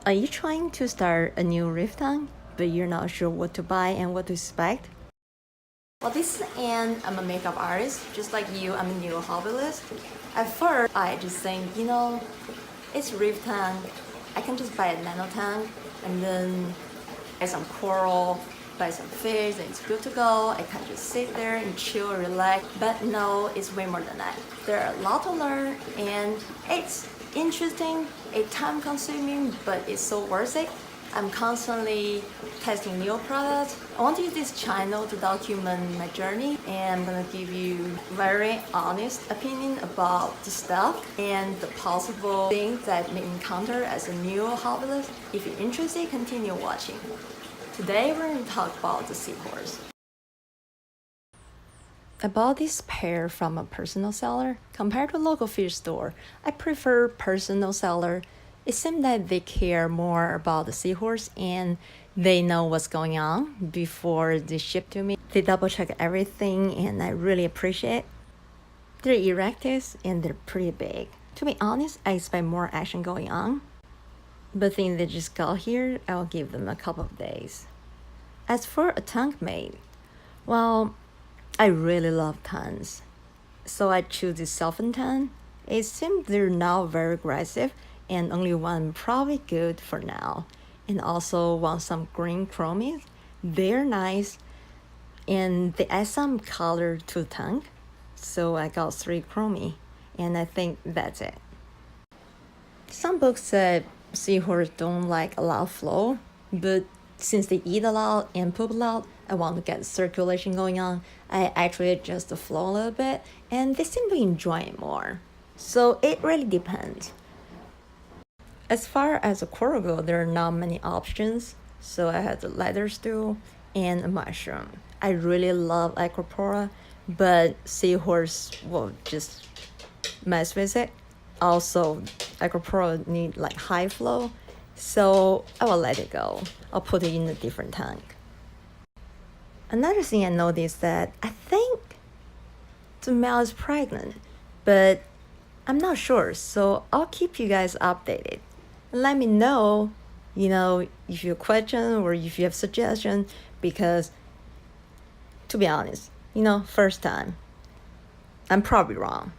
Are you trying to start a new reef tank, but you're not sure what to buy and what to expect? Well, this is Anne. I'm a makeup artist. Just like you, I'm a new hobbyist. At first, I just think, it's reef tank. I can just buy a nano tank and then buy some coral, buy some fish, and it's good to go. I can just sit there and chill, relax. But no, it's way more than that. There are a lot to learn, and it's interesting, it's time consuming, but it's so worth it. I'm constantly testing new products. I want to use this channel to document my journey, and I'm gonna give you very honest opinion about the stuff and the possible things that I may encounter as a new hobbyist. If you're interested, continue watching. Today we're going to talk about the seahorse. I bought this pair from a personal seller. Compared to a local fish store, I prefer personal seller. It seems that they care more about the seahorse and they know what's going on before they ship to me. They double check everything and I really appreciate it. They're Erectus and they're pretty big. To be honest, I expect more action going on. But since they just got here, I'll give them a couple of days. As for a tank mate, well, I really love tans, so I choose this softened tan. It seems they're not very aggressive and only one probably good for now. And also want some green chromies. They're nice and they add some color to the tank. So I got 3 chromie and I think that's it. Some books said seahorses don't like a lot of flow, but since they eat a lot and poop a lot, I want to get circulation going on. I actually adjust the flow a little bit and they seem to enjoy it more. So it really depends. As far as a coral go, there are not many options. So I had the leather stool and a mushroom. I really love acropora, but seahorse will just mess with it. Also, acropora need like high flow, so I will let it go. I'll put it in a different tank. Another thing I noticed that I think the male is pregnant, but I'm not sure, so I'll keep you guys updated. Let me know, if you have a question or if you have suggestion, because to be honest, first time, I'm probably wrong.